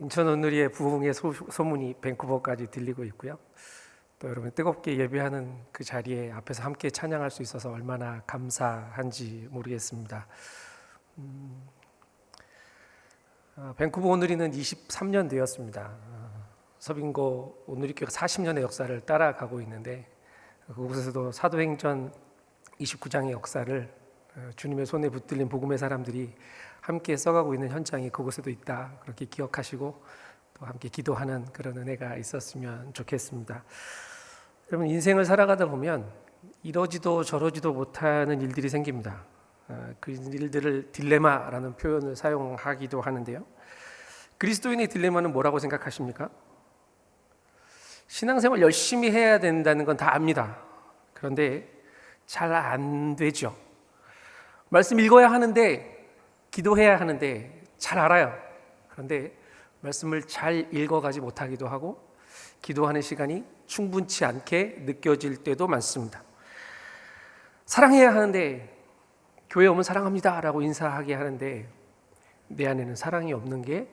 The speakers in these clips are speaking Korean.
인천 온누리의 부흥의 소문이 밴쿠버까지 들리고 있고요. 또 여러분 뜨겁게 예배하는 그 자리에 앞에서 함께 찬양할 수 있어서 얼마나 감사한지 모르겠습니다. 밴쿠버 온누리는 23년 되었습니다. 서빙고 온누리교회가 40년의 역사를 따라가고 있는데 그곳에서도 사도행전 29장의 역사를 주님의 손에 붙들린 복음의 사람들이 함께 써가고 있는 현장이 그곳에도 있다, 그렇게 기억하시고 또 함께 기도하는 그런 은혜가 있었으면 좋겠습니다. 여러분, 인생을 살아가다 보면 이러지도 저러지도 못하는 일들이 생깁니다. 그 일들을 딜레마라는 표현을 사용하기도 하는데요. 그리스도인의 딜레마는 뭐라고 생각하십니까? 신앙생활 열심히 해야 된다는 건 다 압니다. 그런데 잘 안 되죠. 말씀 읽어야 하는데, 기도해야 하는데 잘 알아요. 그런데 말씀을 잘 읽어가지 못하기도 하고 기도하는 시간이 충분치 않게 느껴질 때도 많습니다. 사랑해야 하는데, 교회 오면 사랑합니다 라고 인사하게 하는데 내 안에는 사랑이 없는 게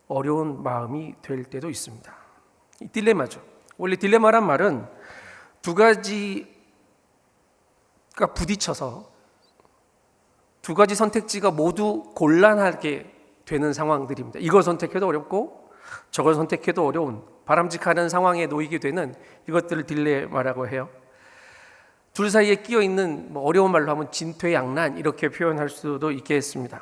어려운 마음이 될 때도 있습니다. 이 딜레마죠. 원래 딜레마란 말은 두 가지가 부딪혀서 두 가지 선택지가 모두 곤란하게 되는 상황들입니다. 이걸 선택해도 어렵고 저걸 선택해도 어려운, 바람직한 상황에 놓이게 되는 이것들을 딜레마라고 해요. 둘 사이에 끼어 있는, 어려운 말로 하면 진퇴양난, 이렇게 표현할 수도 있겠습니다.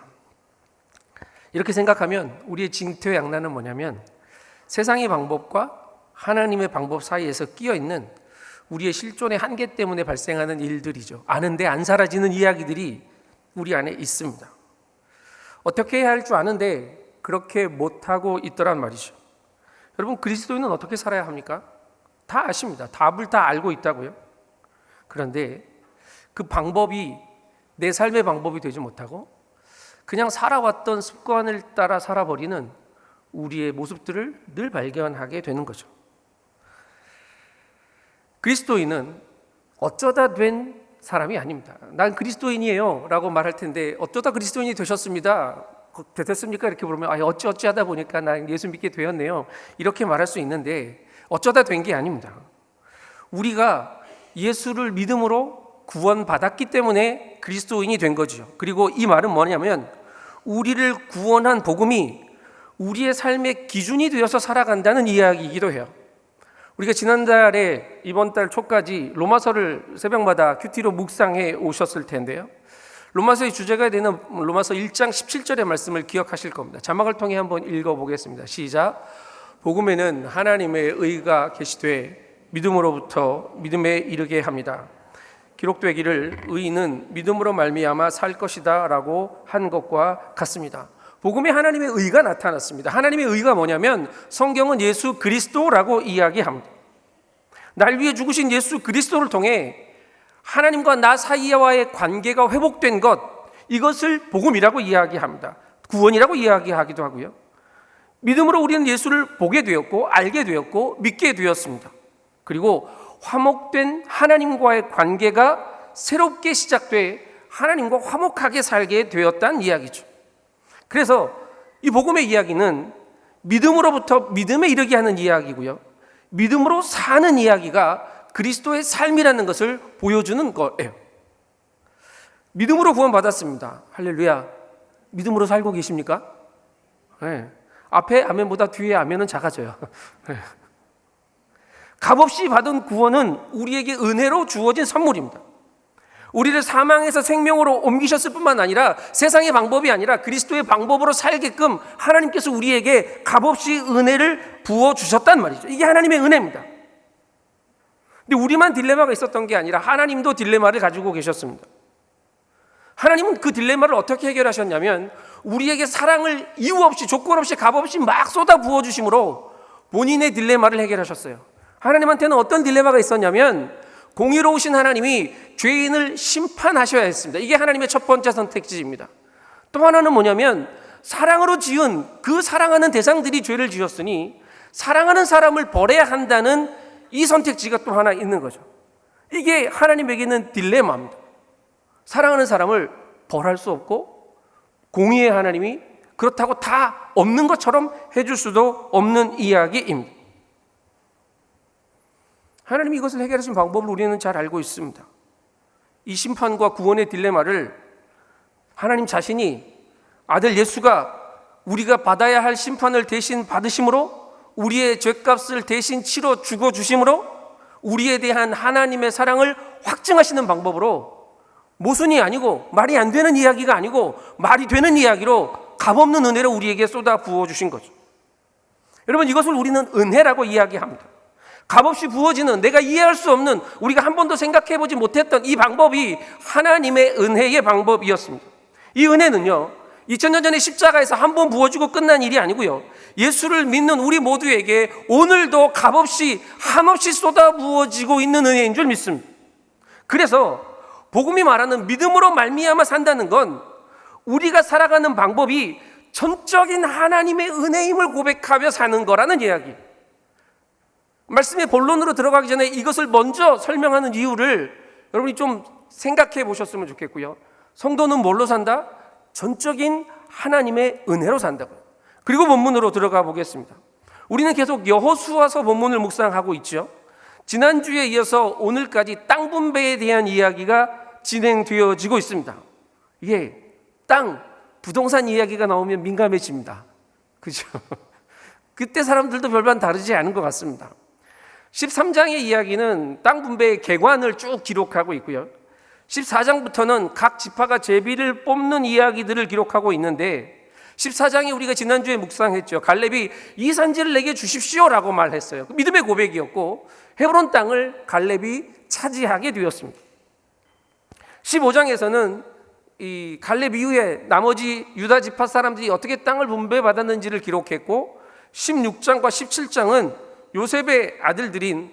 이렇게 생각하면 우리의 진퇴양난은 뭐냐면 세상의 방법과 하나님의 방법 사이에서 끼어 있는 우리의 실존의 한계 때문에 발생하는 일들이죠. 아는데 안 사라지는 이야기들이 우리 안에 있습니다. 어떻게 해야 할 줄 아는데 그렇게 못하고 있더란 말이죠. 여러분, 그리스도인은 어떻게 살아야 합니까? 다 아십니다. 답을 다 알고 있다고요. 그런데 그 방법이 내 삶의 방법이 되지 못하고 그냥 살아왔던 습관을 따라 살아버리는 우리의 모습들을 늘 발견하게 되는 거죠. 그리스도인은 어쩌다 된 사람이 아닙니다. 난 그리스도인이에요 라고 말할 텐데 어쩌다 그리스도인이 되셨습니다, 됐습니까? 이렇게 물으면 어찌 하다 보니까 난 예수 믿게 되었네요, 이렇게 말할 수 있는데 어쩌다 된 게 아닙니다. 우리가 예수를 믿음으로 구원받았기 때문에 그리스도인이 된 거죠. 그리고 이 말은 뭐냐면 우리를 구원한 복음이 우리의 삶의 기준이 되어서 살아간다는 이야기이기도 해요. 우리가 지난달에 이번 달 초까지 로마서를 새벽마다 큐티로 묵상해 오셨을 텐데요. 로마서의 주제가 되는 로마서 1장 17절의 말씀을 기억하실 겁니다. 자막을 통해 한번 읽어보겠습니다. 시작. 복음에는 하나님의 의가 계시되 믿음으로부터 믿음에 이르게 합니다. 기록되기를 의인은 믿음으로 말미암아 살 것이다 라고 한 것과 같습니다. 복음에 하나님의 의가 나타났습니다. 하나님의 의가 뭐냐면 성경은 예수 그리스도라고 이야기합니다. 날 위해 죽으신 예수 그리스도를 통해 하나님과 나 사이와의 관계가 회복된 것, 이것을 복음이라고 이야기합니다. 구원이라고 이야기하기도 하고요. 믿음으로 우리는 예수를 보게 되었고 알게 되었고 믿게 되었습니다. 그리고 화목된 하나님과의 관계가 새롭게 시작돼 하나님과 화목하게 살게 되었다는 이야기죠. 그래서 이 복음의 이야기는 믿음으로부터 믿음에 이르게 하는 이야기고요, 믿음으로 사는 이야기가 그리스도의 삶이라는 것을 보여주는 거예요. 믿음으로 구원받았습니다. 할렐루야. 믿음으로 살고 계십니까? 네. 앞에 아멘보다 뒤에 아멘은 작아져요. 네. 값없이 받은 구원은 우리에게 은혜로 주어진 선물입니다. 우리를 사망에서 생명으로 옮기셨을 뿐만 아니라 세상의 방법이 아니라 그리스도의 방법으로 살게끔 하나님께서 우리에게 값없이 은혜를 부어주셨단 말이죠. 이게 하나님의 은혜입니다. 근데 우리만 딜레마가 있었던 게 아니라 하나님도 딜레마를 가지고 계셨습니다. 하나님은 그 딜레마를 어떻게 해결하셨냐면 우리에게 사랑을 이유 없이 조건 없이 값없이 막 쏟아 부어주심으로 본인의 딜레마를 해결하셨어요. 하나님한테는 어떤 딜레마가 있었냐면 공의로우신 하나님이 죄인을 심판하셔야 했습니다. 이게 하나님의 첫 번째 선택지입니다. 또 하나는 뭐냐면 사랑으로 지은 그 사랑하는 대상들이 죄를 지었으니 사랑하는 사람을 벌해야 한다는 이 선택지가 또 하나 있는 거죠. 이게 하나님에게는 딜레마입니다. 사랑하는 사람을 벌할 수 없고 공의의 하나님이 그렇다고 다 없는 것처럼 해줄 수도 없는 이야기입니다. 하나님이 이것을 해결하신 방법을 우리는 잘 알고 있습니다. 이 심판과 구원의 딜레마를 하나님 자신이 아들 예수가 우리가 받아야 할 심판을 대신 받으심으로, 우리의 죄값을 대신 치러 죽어주심으로 우리에 대한 하나님의 사랑을 확증하시는 방법으로, 모순이 아니고 말이 안 되는 이야기가 아니고 말이 되는 이야기로 값없는 은혜를 우리에게 쏟아 부어주신 거죠. 여러분, 이것을 우리는 은혜라고 이야기합니다. 값없이 부어지는, 내가 이해할 수 없는, 우리가 한 번도 생각해보지 못했던 이 방법이 하나님의 은혜의 방법이었습니다. 이 은혜는요, 2000년 전에 십자가에서 한 번 부어주고 끝난 일이 아니고요, 예수를 믿는 우리 모두에게 오늘도 값없이 한없이 쏟아 부어지고 있는 은혜인 줄 믿습니다. 그래서 복음이 말하는 믿음으로 말미암아 산다는 건 우리가 살아가는 방법이 전적인 하나님의 은혜임을 고백하며 사는 거라는 이야기. 말씀의 본론으로 들어가기 전에 이것을 먼저 설명하는 이유를 여러분이 좀 생각해 보셨으면 좋겠고요. 성도는 뭘로 산다? 전적인 하나님의 은혜로 산다고요. 그리고 본문으로 들어가 보겠습니다. 우리는 계속 여호수아서 본문을 묵상하고 있죠. 지난주에 이어서 오늘까지 땅 분배에 대한 이야기가 진행되어지고 있습니다. 이게 땅, 부동산 이야기가 나오면 민감해집니다. 그죠? 그때 사람들도 별반 다르지 않은 것 같습니다. 13장의 이야기는 땅 분배의 객관을 쭉 기록하고 있고요. 14장부터는 각 지파가 제비를 뽑는 이야기들을 기록하고 있는데, 14장이 우리가 지난주에 묵상했죠. 갈렙이 이 산지를 내게 주십시오라고 말했어요. 믿음의 고백이었고, 헤브론 땅을 갈렙이 차지하게 되었습니다. 15장에서는 이 갈렙 이후에 나머지 유다 지파 사람들이 어떻게 땅을 분배받았는지를 기록했고, 16장과 17장은 요셉의 아들들인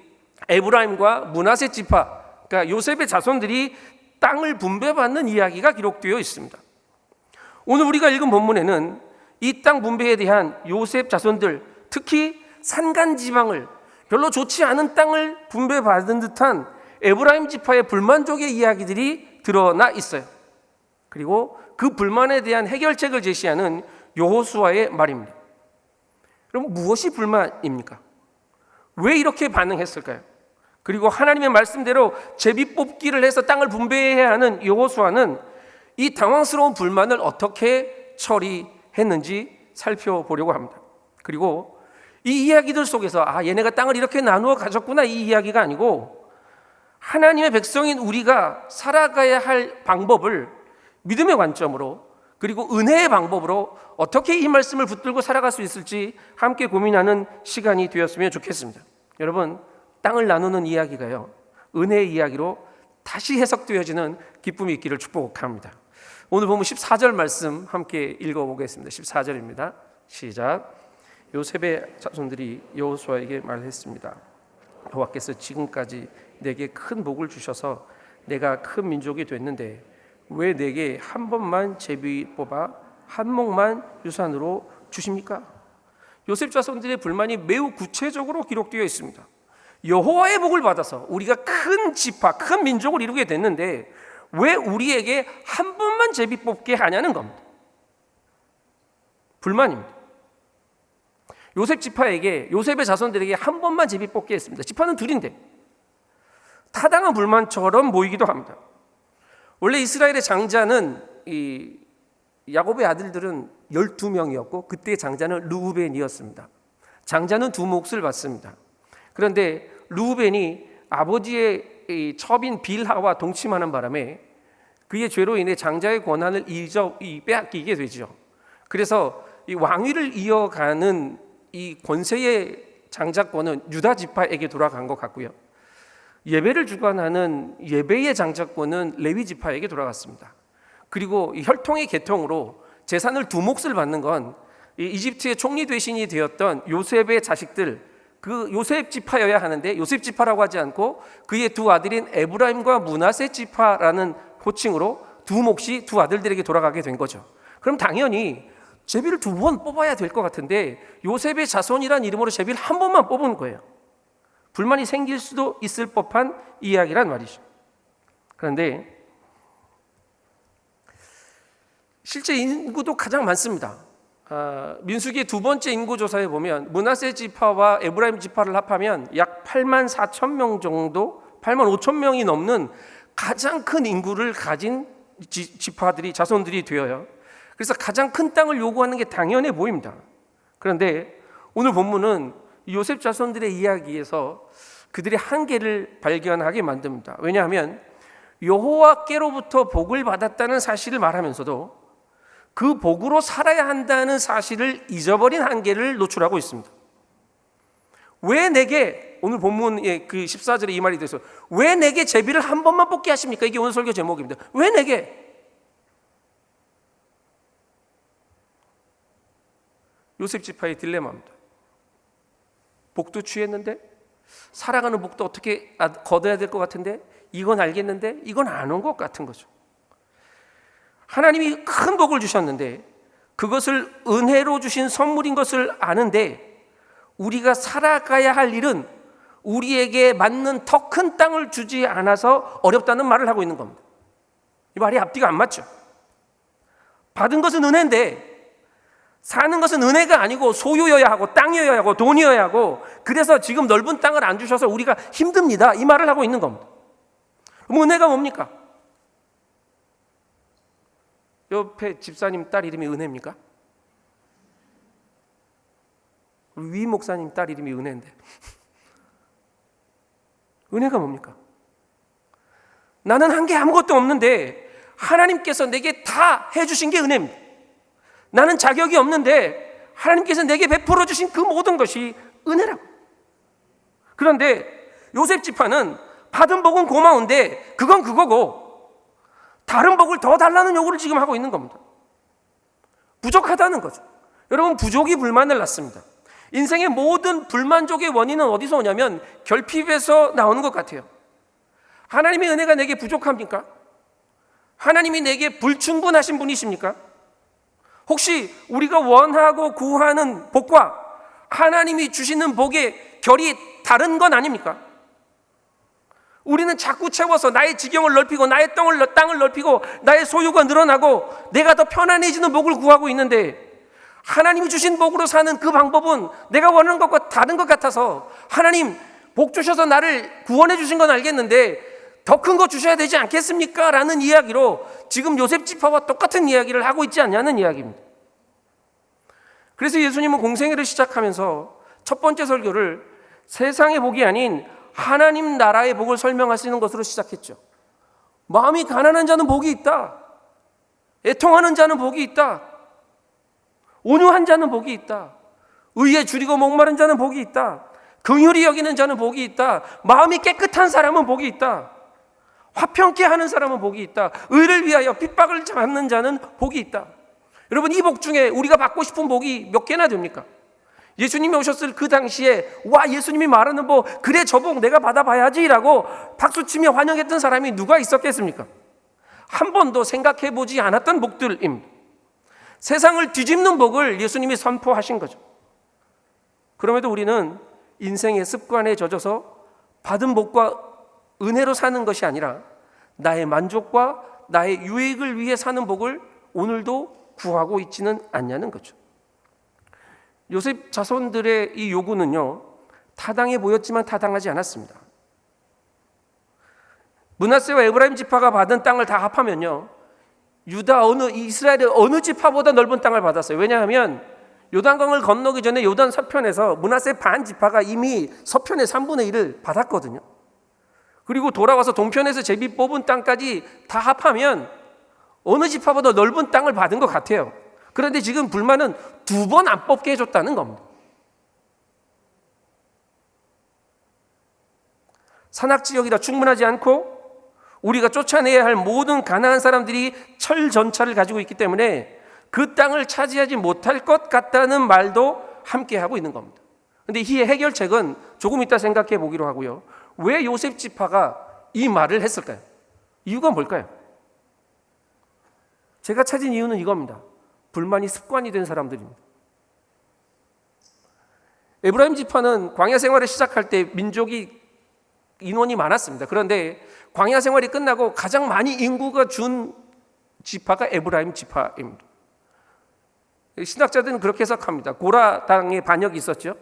에브라임과 므낫세 지파, 그러니까 요셉의 자손들이 땅을 분배받는 이야기가 기록되어 있습니다. 오늘 우리가 읽은 본문에는 이 땅 분배에 대한 요셉 자손들, 특히 산간 지방을, 별로 좋지 않은 땅을 분배받은 듯한 에브라임 지파의 불만족의 이야기들이 드러나 있어요. 그리고 그 불만에 대한 해결책을 제시하는 여호수아의 말입니다. 그럼 무엇이 불만입니까? 왜 이렇게 반응했을까요? 그리고 하나님의 말씀대로 제비 뽑기를 해서 땅을 분배해야 하는 여호수아는 이 당황스러운 불만을 어떻게 처리했는지 살펴보려고 합니다. 그리고 이 이야기들 속에서 얘네가 땅을 이렇게 나누어 가졌구나, 이 이야기가 아니고 하나님의 백성인 우리가 살아가야 할 방법을 믿음의 관점으로, 그리고 은혜의 방법으로 어떻게 이 말씀을 붙들고 살아갈 수 있을지 함께 고민하는 시간이 되었으면 좋겠습니다. 여러분, 땅을 나누는 이야기가요, 은혜의 이야기로 다시 해석되어지는 기쁨이 있기를 축복합니다. 오늘 보면 14절 말씀 함께 읽어보겠습니다. 14절입니다. 시작. 요셉의 자손들이 여호수아에게 말했습니다. 여호와께서 지금까지 내게 큰 복을 주셔서 내가 큰 민족이 됐는데 왜 내게 한 번만 제비 뽑아 한 몫만 유산으로 주십니까? 요셉 자손들의 불만이 매우 구체적으로 기록되어 있습니다. 여호와의 복을 받아서 우리가 큰 지파, 큰 민족을 이루게 됐는데 왜 우리에게 한 번만 제비 뽑게 하냐는 겁니다. 불만입니다. 요셉 지파에게, 요셉의 자손들에게 한 번만 제비 뽑게 했습니다. 지파는 둘인데 타당한 불만처럼 보이기도 합니다. 원래 이스라엘의 장자는, 이 야곱의 아들들은 12명이었고 그때의 장자는 르우벤이었습니다. 장자는 두 몫을 받습니다. 그런데 르우벤이 아버지의 이 첩인 빌하와 동침하는 바람에 그의 죄로 인해 장자의 권한을 빼앗기게 되죠. 그래서 이 왕위를 이어가는 이 권세의 장자권은 유다 지파에게 돌아간 것 같고요. 예배를 주관하는 예배의 장자권은 레위 지파에게 돌아갔습니다. 그리고 이 혈통의 계통으로 재산을 두 몫을 받는 건 이집트의 총리 대신이 되었던 요셉의 자식들, 그 요셉 지파여야 하는데 요셉 지파라고 하지 않고 그의 두 아들인 에브라임과 므낫세 지파라는 호칭으로 두 몫이 두 아들들에게 돌아가게 된 거죠. 그럼 당연히 제비를 두 번 뽑아야 될 것 같은데 요셉의 자손이란 이름으로 제비를 한 번만 뽑은 거예요. 불만이 생길 수도 있을 법한 이야기란 말이죠. 그런데 실제 인구도 가장 많습니다. 민수기 두 번째 인구조사에 보면 므낫세 지파와 에브라임 지파를 합하면 약 8만 4천 명 정도, 8만 5천 명이 넘는 가장 큰 인구를 가진 지파들이, 자손들이 되어요. 그래서 가장 큰 땅을 요구하는 게 당연해 보입니다. 그런데 오늘 본문은 요셉 자손들의 이야기에서 그들의 한계를 발견하게 만듭니다. 왜냐하면 여호와께로부터 복을 받았다는 사실을 말하면서도 그 복으로 살아야 한다는 사실을 잊어버린 한계를 노출하고 있습니다. 왜 내게, 오늘 본문의 그 14절에 이 말이 돼서 왜 내게 제비를 한 번만 뽑게 하십니까? 이게 오늘 설교 제목입니다. 왜 내게? 요셉 지파의 딜레마입니다. 복도 취했는데, 살아가는 복도 어떻게 걷어야 될 것 같은데, 이건 알겠는데 이건 아는 것 같은 거죠. 하나님이 큰 복을 주셨는데 그것을 은혜로 주신 선물인 것을 아는데 우리가 살아가야 할 일은 우리에게 맞는 더 큰 땅을 주지 않아서 어렵다는 말을 하고 있는 겁니다. 이 말이 앞뒤가 안 맞죠. 받은 것은 은혜인데 사는 것은 은혜가 아니고 소유여야 하고 땅이어야 하고 돈이어야 하고, 그래서 지금 넓은 땅을 안 주셔서 우리가 힘듭니다, 이 말을 하고 있는 겁니다. 그럼 은혜가 뭡니까? 옆에 집사님 딸 이름이 은혜입니까? 위 목사님 딸 이름이 은혜인데 은혜가 뭡니까? 나는 한 게 아무것도 없는데 하나님께서 내게 다 해주신 게 은혜입니다. 나는 자격이 없는데 하나님께서 내게 베풀어 주신 그 모든 것이 은혜라고. 그런데 요셉 지파는 받은 복은 고마운데 그건 그거고 다른 복을 더 달라는 요구를 지금 하고 있는 겁니다. 부족하다는 거죠. 여러분, 부족이 불만을 낳습니다. 인생의 모든 불만족의 원인은 어디서 오냐면 결핍에서 나오는 것 같아요. 하나님의 은혜가 내게 부족합니까? 하나님이 내게 불충분하신 분이십니까? 혹시 우리가 원하고 구하는 복과 하나님이 주시는 복의 결이 다른 건 아닙니까? 우리는 자꾸 채워서 나의 지경을 넓히고 나의 땅을 넓히고 나의 소유가 늘어나고 내가 더 편안해지는 복을 구하고 있는데, 하나님이 주신 복으로 사는 그 방법은 내가 원하는 것과 다른 것 같아서, 하나님 복 주셔서 나를 구원해 주신 건 알겠는데 더 큰 거 주셔야 되지 않겠습니까? 라는 이야기로 지금 요셉 지파와 똑같은 이야기를 하고 있지 않냐는 이야기입니다. 그래서 예수님은 공생애를 시작하면서 첫 번째 설교를 세상의 복이 아닌 하나님 나라의 복을 설명하시는 것으로 시작했죠. 마음이 가난한 자는 복이 있다. 애통하는 자는 복이 있다. 온유한 자는 복이 있다. 의에 줄이고 목마른 자는 복이 있다. 긍휼히 여기는 자는 복이 있다. 마음이 깨끗한 사람은 복이 있다. 화평케 하는 사람은 복이 있다. 의를 위하여 핍박을 받는 자는 복이 있다. 여러분, 이 복 중에 우리가 받고 싶은 복이 몇 개나 됩니까? 예수님이 오셨을 그 당시에 와, 예수님이 말하는 복, 그래 저 복 내가 받아봐야지라고 박수치며 환영했던 사람이 누가 있었겠습니까? 한 번도 생각해보지 않았던 복들입니다. 세상을 뒤집는 복을 예수님이 선포하신 거죠. 그럼에도 우리는 인생의 습관에 젖어서 받은 복과 은혜로 사는 것이 아니라 나의 만족과 나의 유익을 위해 사는 복을 오늘도 구하고 있지는 않냐는 거죠. 요셉 자손들의 이 요구는요, 타당해 보였지만 타당하지 않았습니다. 므낫세와 에브라임 지파가 받은 땅을 다 합하면요, 이스라엘의 어느 지파보다 넓은 땅을 받았어요. 왜냐하면 요단강을 건너기 전에 요단 서편에서 므낫세 반 지파가 이미 서편의 3분의 1을 받았거든요. 그리고 돌아와서 동편에서 제비 뽑은 땅까지 다 합하면 어느 지파보다 넓은 땅을 받은 것 같아요. 그런데 지금 불만은 2번 안 뽑게 해줬다는 겁니다. 산악지역이라 충분하지 않고 우리가 쫓아내야 할 모든 가나안 사람들이 철전차를 가지고 있기 때문에 그 땅을 차지하지 못할 것 같다는 말도 함께 하고 있는 겁니다. 그런데 이 해결책은 조금 이따 생각해 보기로 하고요. 왜 요셉 지파가 이 말을 했을까요? 이유가 뭘까요? 제가 찾은 이유는 이겁니다. 불만이 습관이 된 사람들입니다. 에브라임 지파는 광야 생활을 시작할 때 민족이 인원이 많았습니다. 그런데 광야 생활이 끝나고 가장 많이 인구가 준 지파가 에브라임 지파입니다. 신학자들은 그렇게 해석합니다. 고라 당의 반역이 있었죠.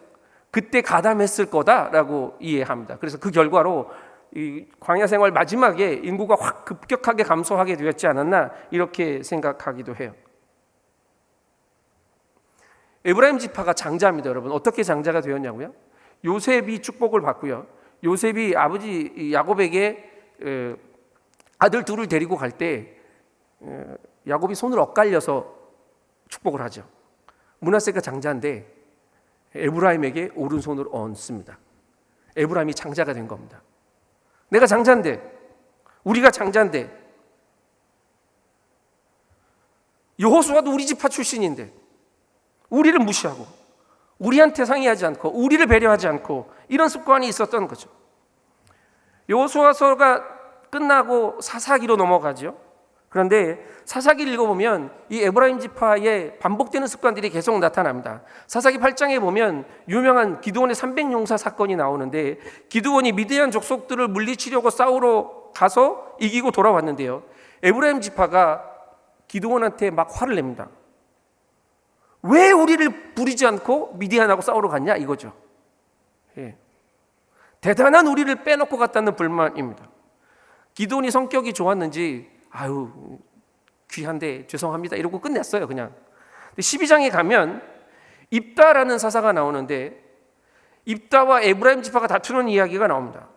그때 가담했을 거다라고 이해합니다. 그래서 그 결과로 이 광야 생활 마지막에 인구가 확 급격하게 감소하게 되었지 않았나 이렇게 생각하기도 해요. 에브라임 지파가 장자입니다, 여러분. 어떻게 장자가 되었냐고요? 요셉이 축복을 받고요. 요셉이 아버지 야곱에게 아들 둘을 데리고 갈 때 야곱이 손을 엇갈려서 축복을 하죠. 므낫세가 장자인데 에브라임에게 오른손을 얹습니다. 에브라임이 장자가 된 겁니다. 내가 장자인데, 우리가 장자인데, 여호수아도 우리 지파 출신인데 우리를 무시하고 우리한테 상의하지 않고 우리를 배려하지 않고 이런 습관이 있었던 거죠. 여호수아서가 끝나고 사사기로 넘어가죠. 그런데 사사기를 읽어보면 이 에브라임 지파의 반복되는 습관들이 계속 나타납니다. 사사기 8장에 보면 유명한 기드온의 300용사 사건이 나오는데, 기드온이 미디안 족속들을 물리치려고 싸우러 가서 이기고 돌아왔는데요, 에브라임 지파가 기드온한테 막 화를 냅니다. 왜 우리를 부리지 않고 미디안하고 싸우러 갔냐 이거죠. 예. 대단한 우리를 빼놓고 갔다는 불만입니다. 기드온이 성격이 좋았는지 아유 귀한데 죄송합니다 이러고 끝냈어요, 그냥. 근데 12장에 가면 입다라는 사사가 나오는데, 입다와 에브라임 지파가 다투는 이야기가 나옵니다.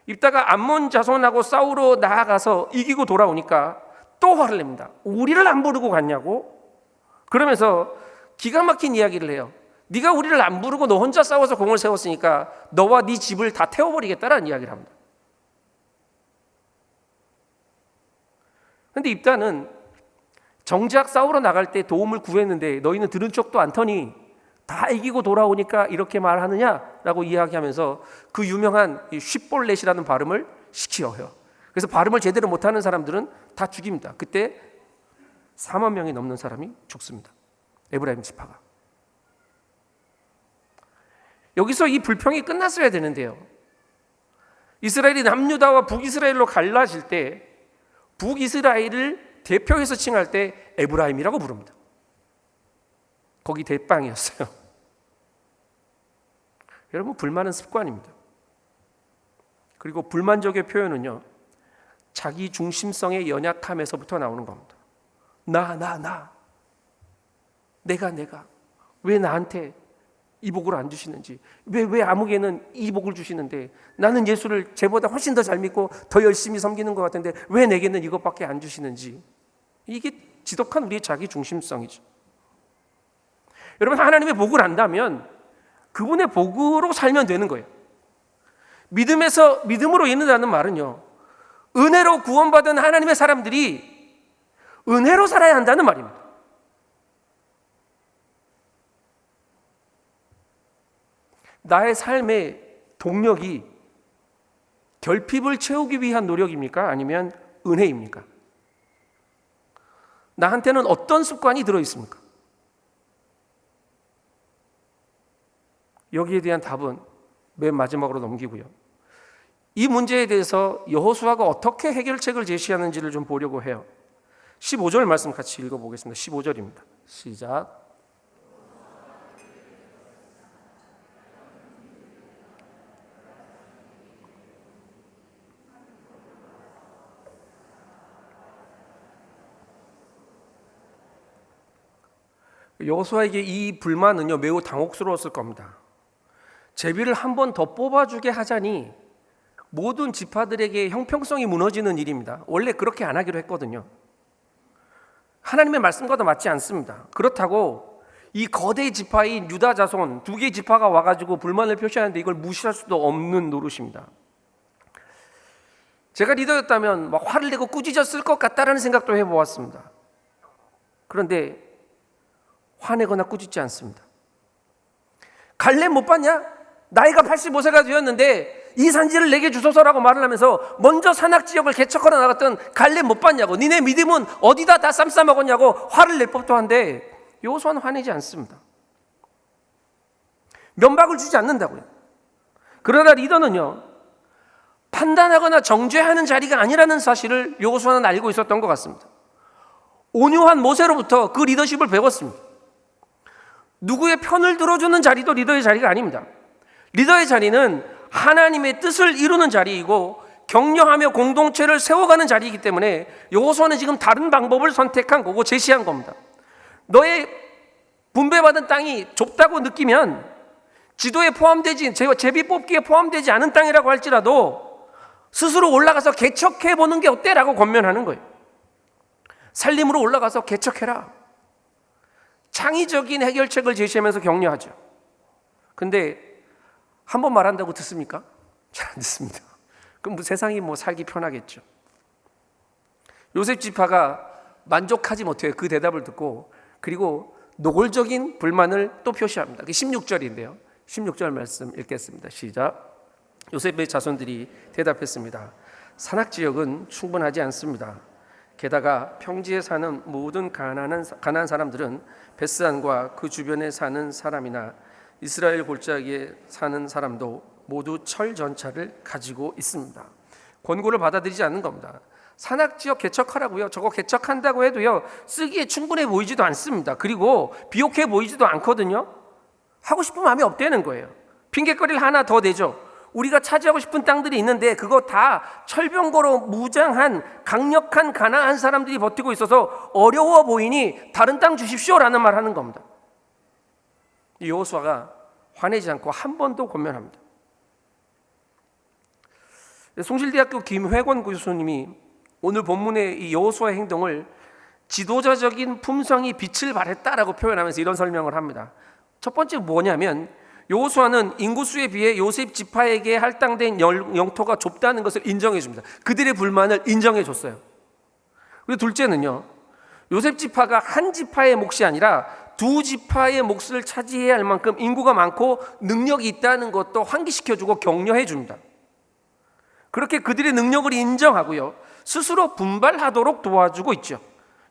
입다가 암몬 자손하고 싸우러 나아가서 이기고 돌아오니까 또 화를 냅니다. 우리를 안 부르고 갔냐고? 그러면서 기가 막힌 이야기를 해요. 네가 우리를 안 부르고 너 혼자 싸워서 공을 세웠으니까 너와 네 집을 다 태워버리겠다라는 이야기를 합니다. 그런데 입다는 정작 싸우러 나갈 때 도움을 구했는데 너희는 들은 척도 않더니 다 이기고 돌아오니까 이렇게 말하느냐라고 이야기하면서 그 유명한 쉿볼렛이라는 발음을 시켜요. 그래서 발음을 제대로 못하는 사람들은 다 죽입니다. 그때 4만 명이 넘는 사람이 죽습니다. 에브라임 지파가. 여기서 이 불평이 끝났어야 되는데요, 이스라엘이 남유다와 북이스라엘로 갈라질 때 북이스라엘을 대표해서 칭할 때 에브라임이라고 부릅니다. 거기 대빵이었어요. 여러분, 불만은 습관입니다. 그리고 불만족의 표현은요, 자기 중심성의 연약함에서부터 나오는 겁니다. 내가 왜 나한테 이 복을 안 주시는지, 왜 아무개는 이 복을 주시는데 나는 예수를 쟤보다 훨씬 더 잘 믿고 더 열심히 섬기는 것 같은데 왜 내게는 이것밖에 안 주시는지. 이게 지독한 우리의 자기 중심성이죠. 여러분, 하나님의 복을 안다면 그분의 복으로 살면 되는 거예요. 믿음으로 있는다는 말은요, 은혜로 구원받은 하나님의 사람들이 은혜로 살아야 한다는 말입니다. 나의 삶의 동력이 결핍을 채우기 위한 노력입니까? 아니면 은혜입니까? 나한테는 어떤 습관이 들어있습니까? 여기에 대한 답은 맨 마지막으로 넘기고요, 이 문제에 대해서 여호수아가 어떻게 해결책을 제시하는지를 좀 보려고 해요. 15절 말씀 같이 읽어보겠습니다. 15절입니다. 시작. 여호수아에게 이 불만은요, 매우 당혹스러웠을 겁니다. 제비를 한 번 더 뽑아주게 하자니 모든 지파들에게 형평성이 무너지는 일입니다. 원래 그렇게 안 하기로 했거든요. 하나님의 말씀과도 맞지 않습니다. 그렇다고 이 거대 지파인 유다 자손 2개 지파가 와가지고 불만을 표시하는데 이걸 무시할 수도 없는 노릇입니다. 제가 리더였다면 막 화를 내고 꾸짖었을 것 같다라는 생각도 해보았습니다. 그런데 화내거나 꾸짖지 않습니다. 갈렙 못 봤냐? 나이가 85세가 되었는데 이 산지를 내게 주소서라고 말을 하면서 먼저 산악지역을 개척하러 나갔던 갈렙 못 봤냐고, 니네 믿음은 어디다 다 쌈 싸먹었냐고 화를 낼 법도 한데 여호수아는 화내지 않습니다. 면박을 주지 않는다고요. 그러나 리더는요, 판단하거나 정죄하는 자리가 아니라는 사실을 여호수아는 알고 있었던 것 같습니다. 온유한 모세로부터 그 리더십을 배웠습니다. 누구의 편을 들어주는 자리도 리더의 자리가 아닙니다. 리더의 자리는 하나님의 뜻을 이루는 자리이고 격려하며 공동체를 세워가는 자리이기 때문에 여호수아는 지금 다른 방법을 선택한 거고 제시한 겁니다. 너의 분배받은 땅이 좁다고 느끼면 지도에 포함되지, 제비 뽑기에 포함되지 않은 땅이라고 할지라도 스스로 올라가서 개척해보는 게 어때? 라고 권면하는 거예요. 살림으로 올라가서 개척해라. 창의적인 해결책을 제시하면서 격려하죠. 근데 한 번 말한다고 듣습니까? 잘 안 듣습니다. 그럼 세상이 살기 편하겠죠. 요셉 지파가 만족하지 못해요. 그 대답을 듣고. 그리고 노골적인 불만을 또 표시합니다. 그게 16절인데요. 16절 말씀 읽겠습니다. 시작. 요셉의 자손들이 대답했습니다. 산악지역은 충분하지 않습니다. 게다가 평지에 사는 모든 가나안 사람들은 베스안과 그 주변에 사는 사람이나 이스라엘 골짜기에 사는 사람도 모두 철 전차를 가지고 있습니다. 권고를 받아들이지 않는 겁니다. 산악지역 개척하라고요. 저거 개척한다고 해도요, 쓰기에 충분해 보이지도 않습니다. 그리고 비옥해 보이지도 않거든요. 하고 싶은 마음이 없다는 거예요. 핑계거리를 하나 더 대죠. 우리가 차지하고 싶은 땅들이 있는데 그거 다 철병거로 무장한 강력한 가나안 사람들이 버티고 있어서 어려워 보이니 다른 땅 주십시오라는 말 하는 겁니다. 여호수아가 화내지 않고 한 번 더 권면합니다. 송실대학교 김회권 교수님이 오늘 본문의 이 여호수아의 행동을 지도자적인 품성이 빛을 발했다라고 표현하면서 이런 설명을 합니다. 첫 번째 뭐냐면 여호수아는 인구수에 비해 요셉 지파에게 할당된 영토가 좁다는 것을 인정해 줍니다. 그들의 불만을 인정해 줬어요. 그리고 둘째는요, 요셉 지파가 한 지파의 몫이 아니라 두 지파의 몫을 차지해야 할 만큼 인구가 많고 능력이 있다는 것도 환기시켜주고 격려해 줍니다. 그렇게 그들의 능력을 인정하고요, 스스로 분발하도록 도와주고 있죠.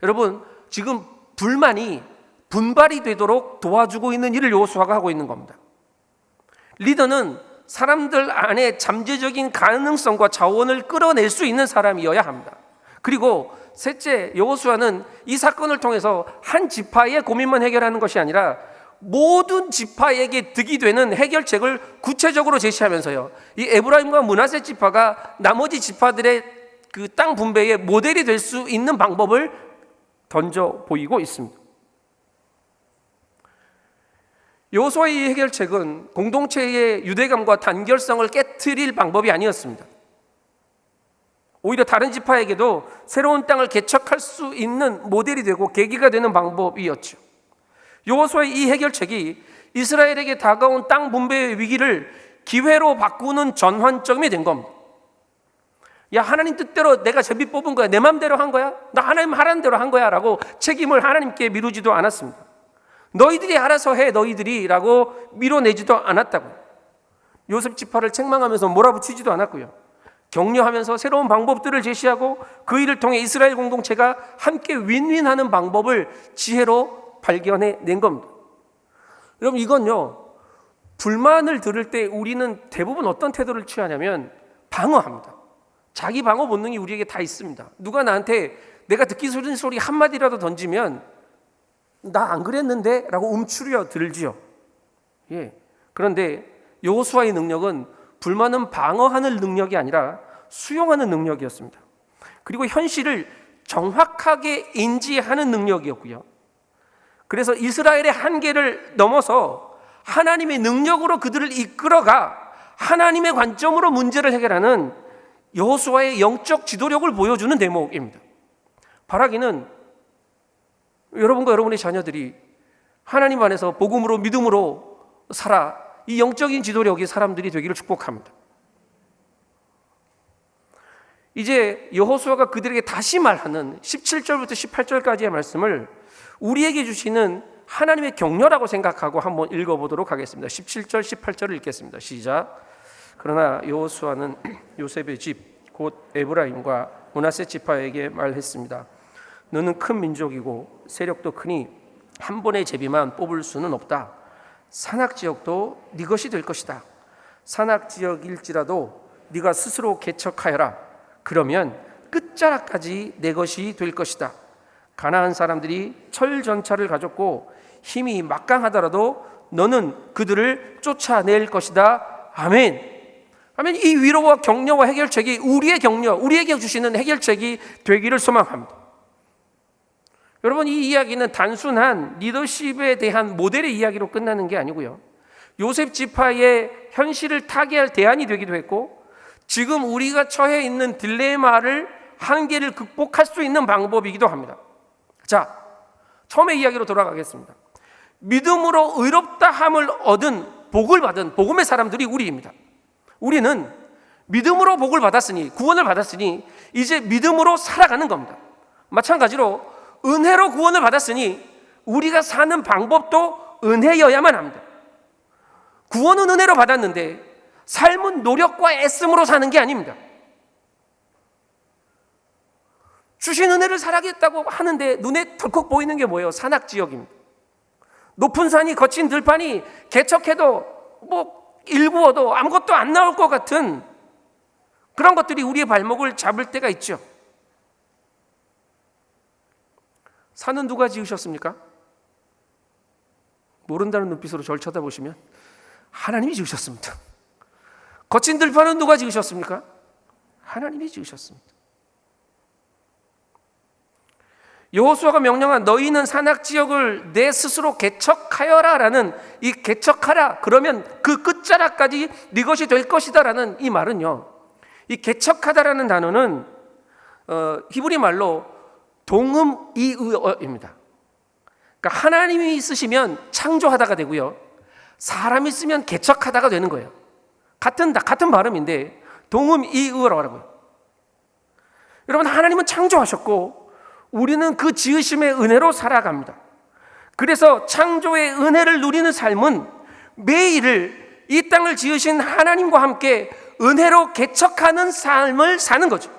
여러분, 지금 불만이 분발이 되도록 도와주고 있는 일을 여호수아가 하고 있는 겁니다. 리더는 사람들 안에 잠재적인 가능성과 자원을 끌어낼 수 있는 사람이어야 합니다. 그리고 셋째, 여호수아는 이 사건을 통해서 한 지파의 고민만 해결하는 것이 아니라 모든 지파에게 득이 되는 해결책을 구체적으로 제시하면서요, 이 에브라임과 므낫세 지파가 나머지 지파들의 그 땅 분배의 모델이 될 수 있는 방법을 던져 보이고 있습니다. 여호수아의 이 해결책은 공동체의 유대감과 단결성을 깨트릴 방법이 아니었습니다. 오히려 다른 지파에게도 새로운 땅을 개척할 수 있는 모델이 되고 계기가 되는 방법이었죠. 여호수아의 이 해결책이 이스라엘에게 다가온 땅 분배의 위기를 기회로 바꾸는 전환점이 된 겁니다. 야, 하나님 뜻대로 내가 제비 뽑은 거야, 내 맘대로 한 거야, 나 하나님 하라는 대로 한 거야 라고 책임을 하나님께 미루지도 않았습니다. 너희들이 알아서 해, 너희들이 라고 밀어내지도 않았다고요. 요셉 지파를 책망하면서 몰아붙이지도 않았고요, 격려하면서 새로운 방법들을 제시하고 그 일을 통해 이스라엘 공동체가 함께 윈윈하는 방법을 지혜로 발견해낸 겁니다. 여러분, 이건요, 불만을 들을 때 우리는 대부분 어떤 태도를 취하냐면 방어합니다. 자기 방어 본능이 우리에게 다 있습니다. 누가 나한테 내가 듣기 싫은 소리 한마디라도 던지면 나 안 그랬는데 라고 움츠려 들지요. 예. 그런데 여호수아의 능력은 불만은 방어하는 능력이 아니라 수용하는 능력이었습니다. 그리고 현실을 정확하게 인지하는 능력이었고요. 그래서 이스라엘의 한계를 넘어서 하나님의 능력으로 그들을 이끌어가 하나님의 관점으로 문제를 해결하는 여호수아의 영적 지도력을 보여주는 대목입니다. 바라기는 여러분과 여러분의 자녀들이 하나님 안에서 복음으로 믿음으로 살아 이 영적인 지도력이 사람들이 되기를 축복합니다. 이제 여호수아가 그들에게 다시 말하는 17절부터 18절까지의 말씀을 우리에게 주시는 하나님의 격려라고 생각하고 한번 읽어보도록 하겠습니다. 17절, 18절을 읽겠습니다. 시작. 그러나 여호수아는 요셉의 집 곧 에브라임과 므낫세 지파에게 말했습니다. 너는 큰 민족이고 세력도 크니 한 번의 제비만 뽑을 수는 없다. 산악지역도 네 것이 될 것이다. 산악지역일지라도 네가 스스로 개척하여라. 그러면 끝자락까지 내 것이 될 것이다. 가나안 사람들이 철 전차를 가졌고 힘이 막강하더라도 너는 그들을 쫓아낼 것이다. 아멘. 아멘. 이 위로와 격려와 해결책이 우리의 격려, 우리에게 주시는 해결책이 되기를 소망합니다. 여러분, 이 이야기는 단순한 리더십에 대한 모델의 이야기로 끝나는 게 아니고요, 요셉 지파의 현실을 타개할 대안이 되기도 했고, 지금 우리가 처해 있는 딜레마를 한계를 극복할 수 있는 방법이기도 합니다. 자, 처음의 이야기로 돌아가겠습니다. 믿음으로 의롭다함을 얻은, 복을 받은 복음의 사람들이 우리입니다. 우리는 믿음으로 복을 받았으니, 구원을 받았으니 이제 믿음으로 살아가는 겁니다. 마찬가지로 은혜로 구원을 받았으니 우리가 사는 방법도 은혜여야만 합니다. 구원은 은혜로 받았는데 삶은 노력과 애씀으로 사는 게 아닙니다. 주신 은혜를 살아겠다고 하는데 눈에 덜컥 보이는 게 뭐예요? 산악지역입니다. 높은 산이, 거친 들판이 개척해도 일구어도 아무것도 안 나올 것 같은 그런 것들이 우리의 발목을 잡을 때가 있죠. 산은 누가 지으셨습니까? 모른다는 눈빛으로 저를 쳐다보시면 하나님이 지으셨습니다. 거친 들판은 누가 지으셨습니까? 하나님이 지으셨습니다. 여호수아가 명령한 너희는 산악지역을 내 스스로 개척하여라 라는 이 개척하라, 그러면 그 끝자락까지 네 것이 될 것이다 라는 이 말은요, 이 개척하다라는 단어는 히브리 말로 동음이의어입니다. 그러니까 하나님이 쓰시면 창조하다가 되고요, 사람이 쓰면 개척하다가 되는 거예요. 같은 발음인데 동음이의어라고요. 여러분, 하나님은 창조하셨고 우리는 그 지으심의 은혜로 살아갑니다. 그래서 창조의 은혜를 누리는 삶은 매일을 이 땅을 지으신 하나님과 함께 은혜로 개척하는 삶을 사는 거죠.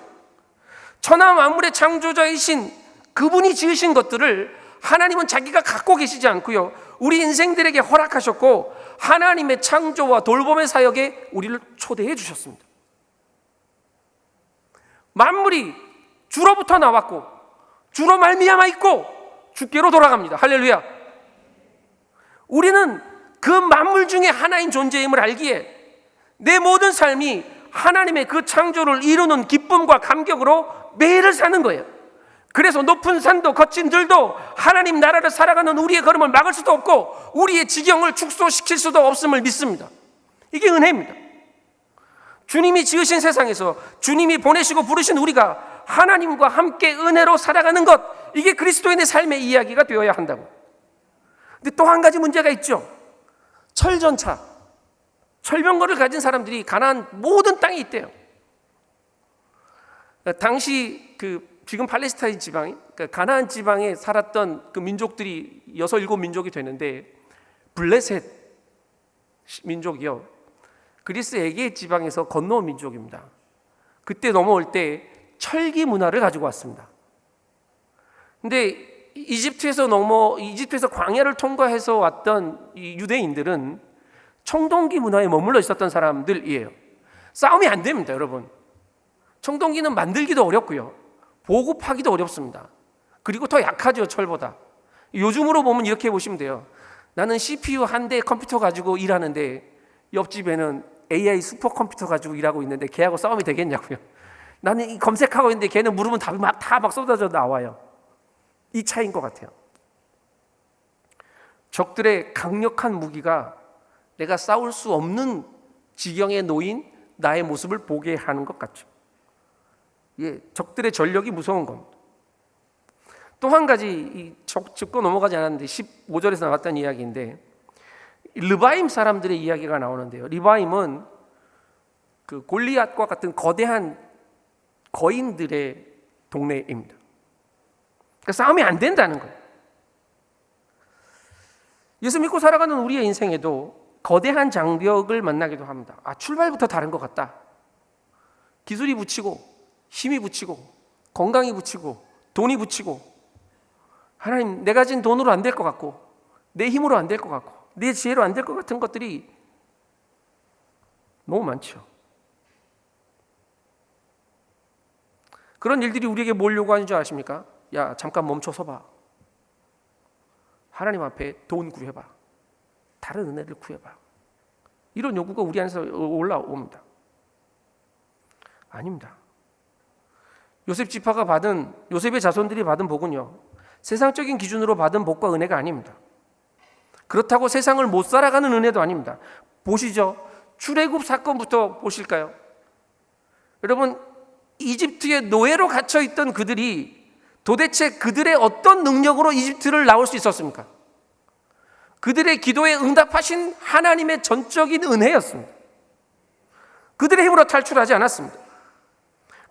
천하 만물의 창조자이신 그분이 지으신 것들을 하나님은 자기가 갖고 계시지 않고요, 우리 인생들에게 허락하셨고 하나님의 창조와 돌봄의 사역에 우리를 초대해 주셨습니다. 만물이 주로부터 나왔고 주로 말미암아 있고 주께로 돌아갑니다. 할렐루야. 우리는 그 만물 중에 하나인 존재임을 알기에 내 모든 삶이 하나님의 그 창조를 이루는 기쁨과 감격으로 매일을 사는 거예요. 그래서 높은 산도 거친 들도 하나님 나라를 살아가는 우리의 걸음을 막을 수도 없고 우리의 지경을 축소시킬 수도 없음을 믿습니다. 이게 은혜입니다. 주님이 지으신 세상에서 주님이 보내시고 부르신 우리가 하나님과 함께 은혜로 살아가는 것, 이게 그리스도인의 삶의 이야기가 되어야 한다고. 근데 또 한 가지 문제가 있죠. 철전차, 철병거를 가진 사람들이 가나안 모든 땅에 있대요. 당시 지금 팔레스타인 지방, 가나안 지방에 살았던 그 민족들이 6, 7민족이 되는데, 블레셋 민족이요, 그리스 에게 지방에서 건너온 민족입니다. 그때 넘어올 때 철기 문화를 가지고 왔습니다. 근데 이집트에서 광야를 통과해서 왔던 이 유대인들은 청동기 문화에 머물러 있었던 사람들이에요. 싸움이 안 됩니다, 여러분. 청동기는 만들기도 어렵고요, 보급하기도 어렵습니다. 그리고 더 약하죠, 철보다. 요즘으로 보면 이렇게 보시면 돼요. 나는 CPU 한 대 컴퓨터 가지고 일하는데 옆집에는 AI 슈퍼컴퓨터 가지고 일하고 있는데 걔하고 싸움이 되겠냐고요. 나는 검색하고 있는데 걔는 물으면 답이 막 쏟아져 나와요. 이 차이인 것 같아요. 적들의 강력한 무기가 내가 싸울 수 없는 지경에 놓인 나의 모습을 보게 하는 것 같죠. 예, 적들의 전력이 무서운 겁니다. 또 한 가지 짚고 넘어가지 않았는데 15절에서 나왔던 이야기인데, 르바임 사람들의 이야기가 나오는데요. 르바임은 그 골리앗과 같은 거대한 거인들의 동네입니다. 그러니까 싸움이 안 된다는 거예요. 예수 믿고 살아가는 우리의 인생에도 거대한 장벽을 만나기도 합니다. 출발부터 다른 것 같다. 기술이 붙이고 힘이 붙이고 건강이 붙이고 돈이 붙이고, 하나님, 내가 가진 돈으로 안 될 것 같고 내 힘으로 안 될 것 같고 내 지혜로 안 될 것 같은 것들이 너무 많죠. 그런 일들이 우리에게 뭘 요구하는 줄 아십니까? 야, 잠깐 멈춰서 봐. 하나님 앞에 돈 구해봐, 다른 은혜를 구해봐, 이런 요구가 우리 안에서 올라옵니다. 아닙니다. 요셉 지파가 받은, 요셉의 자손들이 받은 복은요, 세상적인 기준으로 받은 복과 은혜가 아닙니다. 그렇다고 세상을 못 살아가는 은혜도 아닙니다. 보시죠. 출애굽 사건부터 보실까요? 여러분, 이집트의 노예로 갇혀 있던 그들이 도대체 그들의 어떤 능력으로 이집트를 나올 수 있었습니까? 그들의 기도에 응답하신 하나님의 전적인 은혜였습니다. 그들의 힘으로 탈출하지 않았습니다.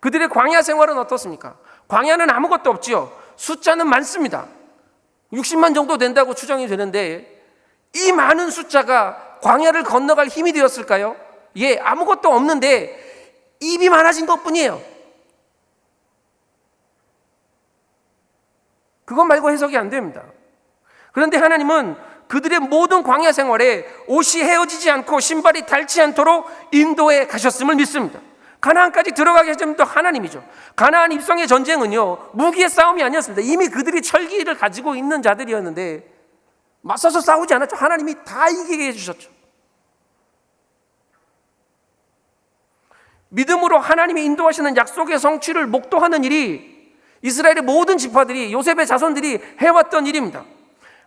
그들의 광야 생활은 어떻습니까? 광야는 아무것도 없지요. 숫자는 많습니다. 60만 정도 된다고 추정이 되는데, 이 많은 숫자가 광야를 건너갈 힘이 되었을까요? 예, 아무것도 없는데 입이 많아진 것뿐이에요. 그것 말고 해석이 안 됩니다. 그런데 하나님은 그들의 모든 광야 생활에 옷이 헤어지지 않고 신발이 닳지 않도록 인도해 가셨음을 믿습니다. 가나안까지 들어가게 하신 또 하나님이죠. 가나안 입성의 전쟁은요, 무기의 싸움이 아니었습니다. 이미 그들이 철기를 가지고 있는 자들이었는데 맞서서 싸우지 않았죠. 하나님이 다 이기게 해주셨죠. 믿음으로 하나님이 인도하시는 약속의 성취를 목도하는 일이 이스라엘의 모든 지파들이, 요셉의 자손들이 해왔던 일입니다.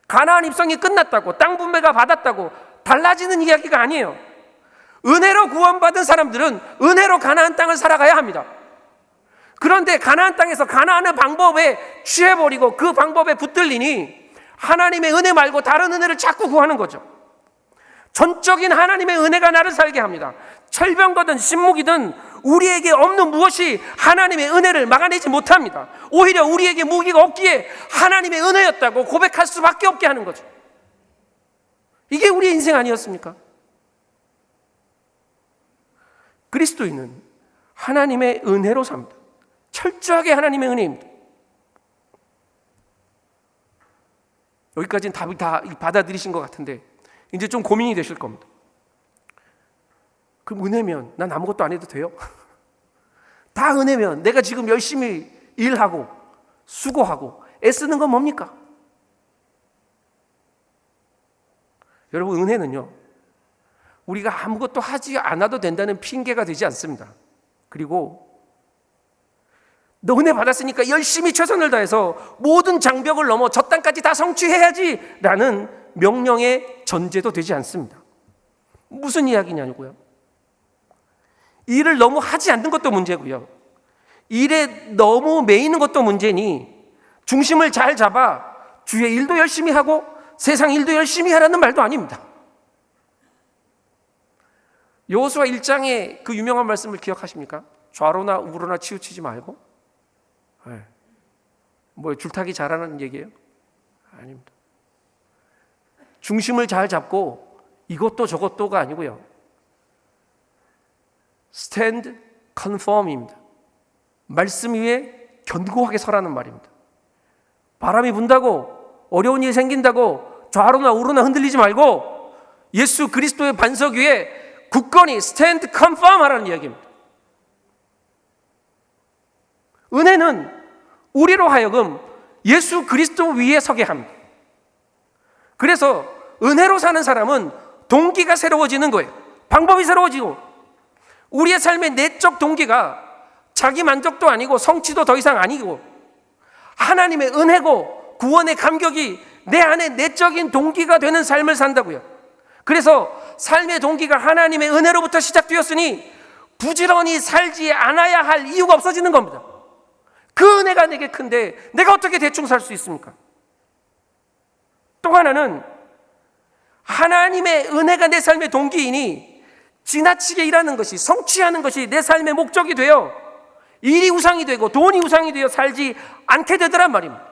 가나안 입성이 끝났다고, 땅 분배가 받았다고 달라지는 이야기가 아니에요. 은혜로 구원받은 사람들은 은혜로 가나안 땅을 살아가야 합니다. 그런데 가나안 땅에서 가나안의 방법에 취해버리고 그 방법에 붙들리니 하나님의 은혜 말고 다른 은혜를 자꾸 구하는 거죠. 전적인 하나님의 은혜가 나를 살게 합니다. 철병거든 신무기든 우리에게 없는 무엇이 하나님의 은혜를 막아내지 못합니다. 오히려 우리에게 무기가 없기에 하나님의 은혜였다고 고백할 수밖에 없게 하는 거죠. 이게 우리의 인생 아니었습니까? 그리스도인은 하나님의 은혜로 삽니다. 철저하게 하나님의 은혜입니다. 여기까지는 답이 다 받아들이신 것 같은데 이제 좀 고민이 되실 겁니다. 그럼 은혜면 난 아무것도 안 해도 돼요? 다 은혜면 내가 지금 열심히 일하고 수고하고 애쓰는 건 뭡니까? 여러분, 은혜는요, 우리가 아무것도 하지 않아도 된다는 핑계가 되지 않습니다. 그리고 너 은혜 받았으니까 열심히 최선을 다해서 모든 장벽을 넘어 저 땅까지 다 성취해야지 라는 명령의 전제도 되지 않습니다. 무슨 이야기냐고요? 일을 너무 하지 않는 것도 문제고요, 일에 너무 매이는 것도 문제니 중심을 잘 잡아 주의 일도 열심히 하고 세상 일도 열심히 하라는 말도 아닙니다. 여호수아 1장의 그 유명한 말씀을 기억하십니까? 좌로나 우로나 치우치지 말고. 네. 뭐 줄타기 잘하는 얘기예요? 아닙니다. 중심을 잘 잡고 이것도 저것도가 아니고요, stand conform입니다. 말씀 위에 견고하게 서라는 말입니다. 바람이 분다고, 어려운 일이 생긴다고 좌로나 우로나 흔들리지 말고 예수 그리스도의 반석 위에 굳건히 stand confirm 하라는 이야기입니다. 은혜는 우리로 하여금 예수 그리스도 위에 서게 합니다. 그래서 은혜로 사는 사람은 동기가 새로워지는 거예요. 방법이 새로워지고, 우리의 삶의 내적 동기가 자기 만족도 아니고 성취도 더 이상 아니고 하나님의 은혜고 구원의 감격이 내 안에 내적인 동기가 되는 삶을 산다고요. 그래서 삶의 동기가 하나님의 은혜로부터 시작되었으니 부지런히 살지 않아야 할 이유가 없어지는 겁니다. 그 은혜가 내게 큰데 내가 어떻게 대충 살 수 있습니까? 또 하나는 하나님의 은혜가 내 삶의 동기이니 지나치게 일하는 것이, 성취하는 것이 내 삶의 목적이 되어 일이 우상이 되고 돈이 우상이 되어 살지 않게 되더란 말입니다.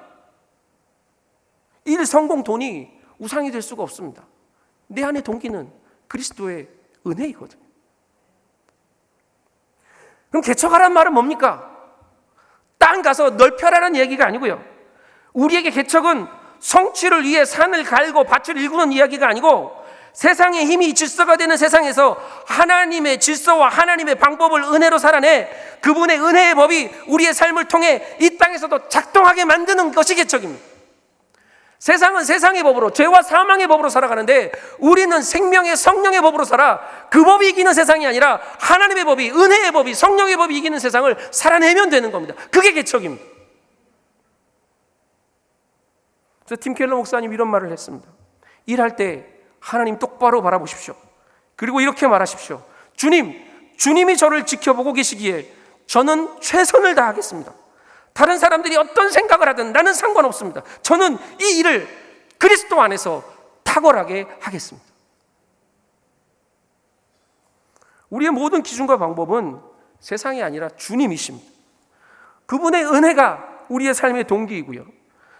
일, 성공, 돈이 우상이 될 수가 없습니다. 내 안의 동기는 그리스도의 은혜이거든요. 그럼 개척하라는 말은 뭡니까? 땅 가서 넓혀라는 얘기가 아니고요, 우리에게 개척은 성취를 위해 산을 갈고 밭을 일구는 이야기가 아니고 세상의 힘이 질서가 되는 세상에서 하나님의 질서와 하나님의 방법을 은혜로 살아내 그분의 은혜의 법이 우리의 삶을 통해 이 땅에서도 작동하게 만드는 것이 개척입니다. 세상은 세상의 법으로, 죄와 사망의 법으로 살아가는데 우리는 생명의 성령의 법으로 살아 그 법이 이기는 세상이 아니라 하나님의 법이, 은혜의 법이, 성령의 법이 이기는 세상을 살아내면 되는 겁니다. 그게 개척입니다. 그래서 팀 켈러 목사님 이런 말을 했습니다. 일할 때 하나님 똑바로 바라보십시오. 그리고 이렇게 말하십시오. 주님이 저를 지켜보고 계시기에 저는 최선을 다하겠습니다. 다른 사람들이 어떤 생각을 하든 나는 상관없습니다. 저는 이 일을 그리스도 안에서 탁월하게 하겠습니다. 우리의 모든 기준과 방법은 세상이 아니라 주님이십니다. 그분의 은혜가 우리의 삶의 동기이고요,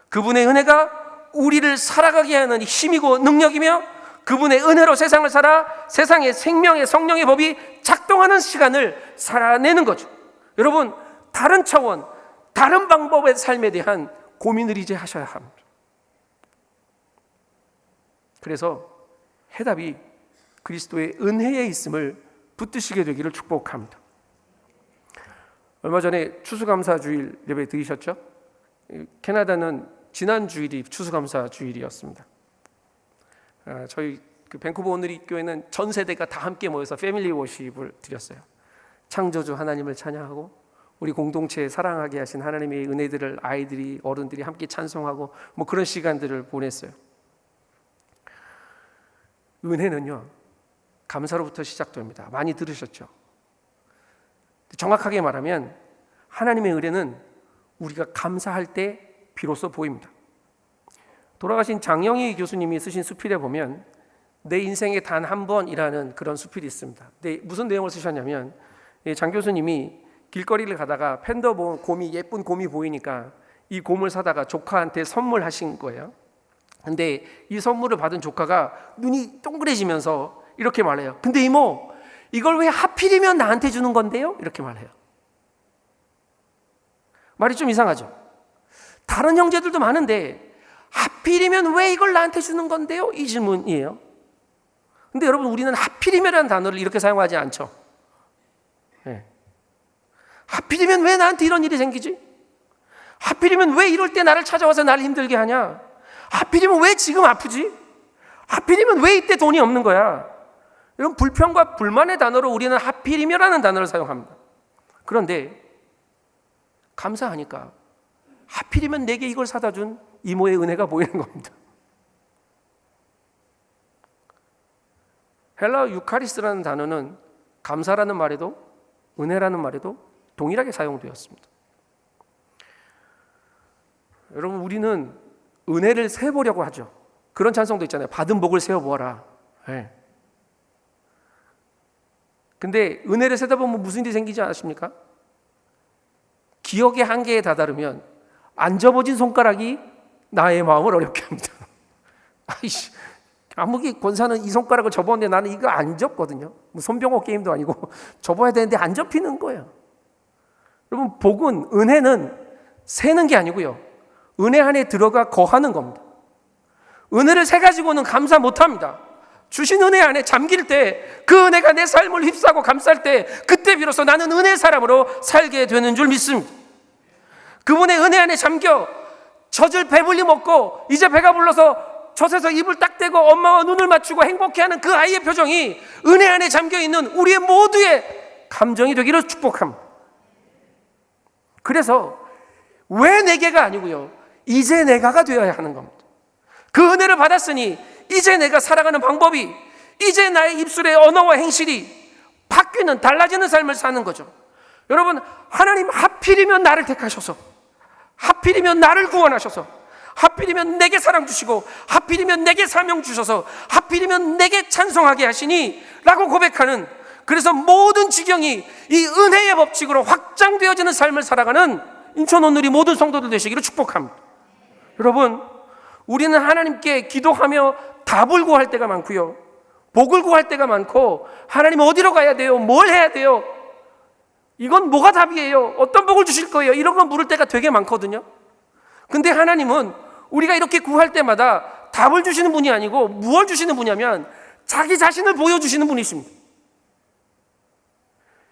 그분의 은혜가 우리를 살아가게 하는 힘이고 능력이며, 그분의 은혜로 세상을 살아 세상의 생명의 성령의 법이 작동하는 시간을 살아내는 거죠. 여러분, 다른 차원, 다른 방법의 삶에 대한 고민을 이제 하셔야 합니다. 그래서 해답이 그리스도의 은혜에 있음을 붙드시게 되기를 축복합니다. 얼마 전에 추수감사주일 예배 드리셨죠? 캐나다는 지난 주일이 추수감사주일이었습니다. 저희 밴쿠버 오늘리 교회는 전 세대가 다 함께 모여서 패밀리 워십을 드렸어요. 창조주 하나님을 찬양하고 우리 공동체에 사랑하게 하신 하나님의 은혜들을 아이들이, 어른들이 함께 찬송하고 그런 시간들을 보냈어요. 은혜는요, 감사로부터 시작됩니다. 많이 들으셨죠? 정확하게 말하면 하나님의 은혜는 우리가 감사할 때 비로소 보입니다. 돌아가신 장영희 교수님이 쓰신 수필에 보면 내 인생에 단 한 번이라는 그런 수필이 있습니다. 근데 무슨 내용을 쓰셨냐면, 장 교수님이 길거리를 가다가 팬더 곰이, 예쁜 곰이 보이니까 이 곰을 사다가 조카한테 선물하신 거예요. 근데 이 선물을 받은 조카가 눈이 동그래지면서 이렇게 말해요. 근데 이모, 이걸 왜 하필이면 나한테 주는 건데요? 이렇게 말해요. 말이 좀 이상하죠? 다른 형제들도 많은데 하필이면 왜 이걸 나한테 주는 건데요? 이 질문이에요. 근데 여러분, 우리는 하필이면이라는 단어를 이렇게 사용하지 않죠. 네. 하필이면 왜 나한테 이런 일이 생기지? 하필이면 왜 이럴 때 나를 찾아와서 나를 힘들게 하냐? 하필이면 왜 지금 아프지? 하필이면 왜 이때 돈이 없는 거야? 이런 불평과 불만의 단어로 우리는 하필이면이라는 단어를 사용합니다. 그런데 감사하니까 하필이면 내게 이걸 사다 준 이모의 은혜가 보이는 겁니다. 헬라어 유카리스라는 단어는 감사라는 말에도 은혜라는 말에도 동일하게 사용되었습니다. 여러분, 우리는 은혜를 세보려고 하죠. 그런 찬송도 있잖아요. 받은 복을 세어보아라. 네. 근데 은혜를 세다 보면 무슨 일이 생기지 않으십니까? 기억의 한계에 다다르면 안 접어진 손가락이 나의 마음을 어렵게 합니다. 아이씨, 아무리 권사는 이 손가락을 접었는데 나는 이거 안 접거든요. 손병호 게임도 아니고 접어야 되는데 안 접히는 거예요. 여러분, 복은, 은혜는 세는 게 아니고요, 은혜 안에 들어가 거하는 겁니다. 은혜를 세 가지고는 감사 못합니다. 주신 은혜 안에 잠길 때, 그 은혜가 내 삶을 휩싸고 감쌀 때, 그때 비로소 나는 은혜의 사람으로 살게 되는 줄 믿습니다. 그분의 은혜 안에 잠겨 젖을 배불리 먹고 이제 배가 불러서 젖에서 입을 딱 대고 엄마와 눈을 맞추고 행복해하는 그 아이의 표정이 은혜 안에 잠겨있는 우리의 모두의 감정이 되기를 축복합니다. 그래서 왜 내게가 아니고요, 이제 내가가 되어야 하는 겁니다. 그 은혜를 받았으니 이제 내가 살아가는 방법이, 이제 나의 입술의 언어와 행실이 바뀌는, 달라지는 삶을 사는 거죠. 여러분, 하나님 하필이면 나를 택하셔서, 하필이면 나를 구원하셔서, 하필이면 내게 사랑 주시고, 하필이면 내게 사명 주셔서, 하필이면 내게 찬송하게 하시니 라고 고백하는, 그래서 모든 지경이 이 은혜의 법칙으로 확장되어지는 삶을 살아가는 인천 온누리 모든 성도들 되시기를 축복합니다. 여러분, 우리는 하나님께 기도하며 답을 구할 때가 많고요, 복을 구할 때가 많고, 하나님 어디로 가야 돼요? 뭘 해야 돼요? 이건 뭐가 답이에요? 어떤 복을 주실 거예요? 이런 거 물을 때가 되게 많거든요. 근데 하나님은 우리가 이렇게 구할 때마다 답을 주시는 분이 아니고 무엇을 주시는 분이냐면 자기 자신을 보여주시는 분이십니다.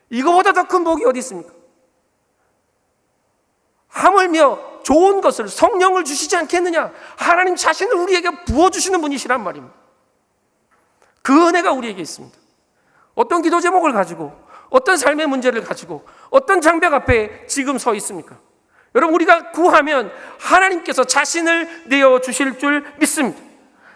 이거보다 더 큰 복이 어디 있습니까? 하물며 좋은 것을, 성령을 주시지 않겠느냐? 하나님 자신을 우리에게 부어주시는 분이시란 말입니다. 그 은혜가 우리에게 있습니다. 어떤 기도 제목을 가지고, 어떤 삶의 문제를 가지고, 어떤 장벽 앞에 지금 서 있습니까? 여러분, 우리가 구하면 하나님께서 자신을 내어주실 줄 믿습니다.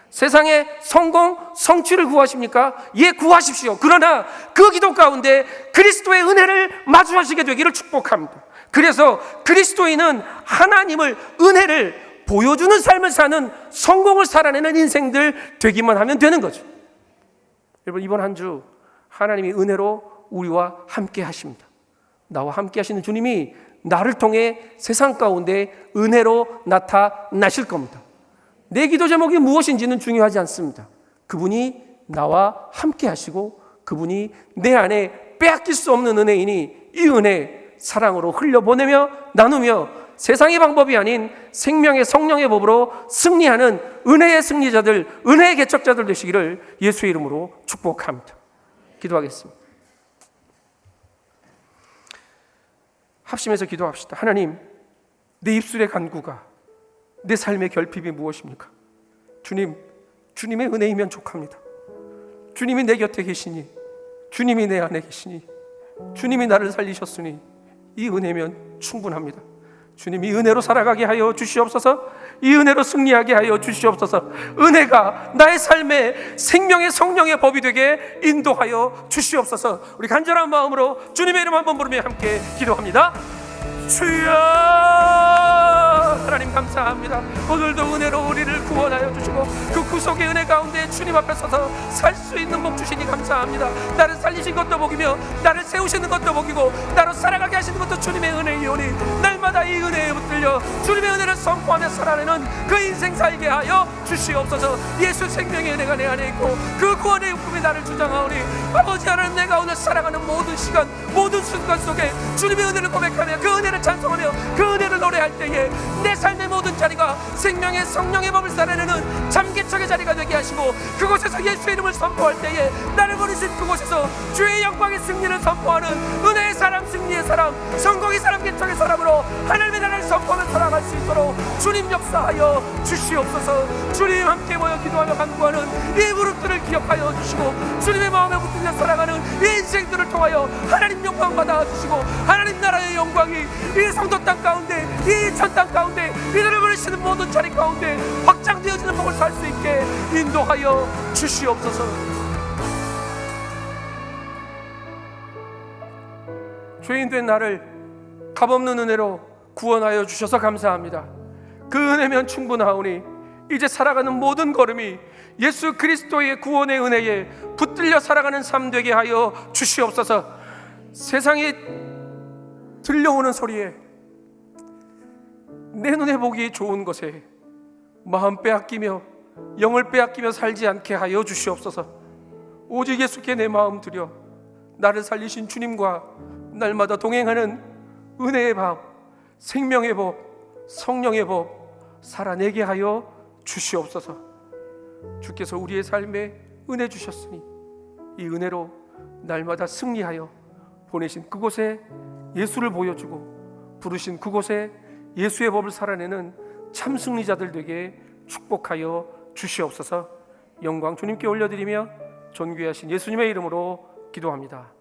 세상에 성공, 성취를 구하십니까? 예, 구하십시오. 그러나 그 기도 가운데 그리스도의 은혜를 마주하시게 되기를 축복합니다. 그래서 그리스도인은 하나님을, 은혜를 보여주는 삶을 사는, 성공을 살아내는 인생들 되기만 하면 되는 거죠. 여러분, 이번 한 주 하나님이 은혜로 우리와 함께 하십니다. 나와 함께 하시는 주님이 나를 통해 세상 가운데 은혜로 나타나실 겁니다. 내 기도 제목이 무엇인지는 중요하지 않습니다. 그분이 나와 함께 하시고 그분이 내 안에 빼앗길 수 없는 은혜이니 이 은혜 사랑으로 흘려보내며 나누며 세상의 방법이 아닌 생명의 성령의 법으로 승리하는 은혜의 승리자들, 은혜의 개척자들 되시기를 예수의 이름으로 축복합니다. 기도하겠습니다. 합심해서 기도합시다. 하나님, 내 입술의 간구가, 내 삶의 결핍이 무엇입니까? 주님, 주님의 은혜이면 족합니다. 주님이 내 곁에 계시니, 주님이 내 안에 계시니, 주님이 나를 살리셨으니 이 은혜면 충분합니다. 주님, 이 은혜로 살아가게 하여 주시옵소서. 이 은혜로 승리하게 하여 주시옵소서. 은혜가 나의 삶에 생명의 성령의 법이 되게 인도하여 주시옵소서. 우리 간절한 마음으로 주님의 이름 한번 부르며 함께 기도합니다. 주여, 하나님 감사합니다. 오늘도 은혜로 우리를 구원하여 주시고 그 구속의 은혜 가운데 주님 앞에 서서 살 수 있는 복 주시니 감사합니다. 나를 살리신 것도 복이며 나를 세우시는 것도 복이고 나로 살아가게 하시는 것도 주님의 은혜이오니 날마다 이 은혜에 붙들려 주님의 은혜를 선포하며 살아내는 그 인생 살게 하여 주시옵소서. 예수 생명의 은혜가 내 안에 있고 그 구원의 उप음이 나를 주장하오니 아버지 하나님, 내가 오늘 살아가는 모든 시간, 모든 순간 속에 주님의 은혜를 고백하며 그 은혜를 찬송하며 그 은혜를 노래할 때에 내 삶의 모든 자리가 생명의 성령의 법을 살아내는 잠개척의 자리가 되게 하시고 그곳에서 예수의 이름을 선포할 때에 나를 부르신 그곳에서 주의 영광의 승리를 선포하는 은혜의 사람, 승리의 사람, 성공의 사람, 개척의 사람으로 하나님의 나라를 선포하며 살아갈 수 있도록 주님 역사하여 주시옵소서. 주님 함께 모여 기도하며 간구하는 이 무릎들을 기억하여 주시고 주님의 마음에 붙들려 살아가는 이 인생들을 통하여 하나님 영광 받아 주시고 하나님 나라의 영광이 이 성도 땅 가운데, 이 전 땅 가운데, 이들을 부르시는 모든 자리 가운데 확장되어지는 복을 살 수 있게 인도하여 주시옵소서. 죄인된 나를 값없는 은혜로 구원하여 주셔서 감사합니다. 그 은혜면 충분하오니 이제 살아가는 모든 걸음이 예수 그리스도의 구원의 은혜에 붙들려 살아가는 삶 되게 하여 주시옵소서. 세상에 들려오는 소리에, 내 눈에 보기 좋은 것에 마음 빼앗기며 영을 빼앗기며 살지 않게 하여 주시옵소서. 오직 예수께 내 마음 드려 나를 살리신 주님과 날마다 동행하는 은혜의 밥, 생명의 법, 성령의 법 살아내게 하여 주시옵소서. 주께서 우리의 삶에 은혜 주셨으니 이 은혜로 날마다 승리하여 보내신 그곳에 예수를 보여주고 부르신 그곳에 예수의 법을 살아내는 참 승리자들 되게 축복하여 주시옵소서. 영광 주님께 올려드리며 존귀하신 예수님의 이름으로 기도합니다.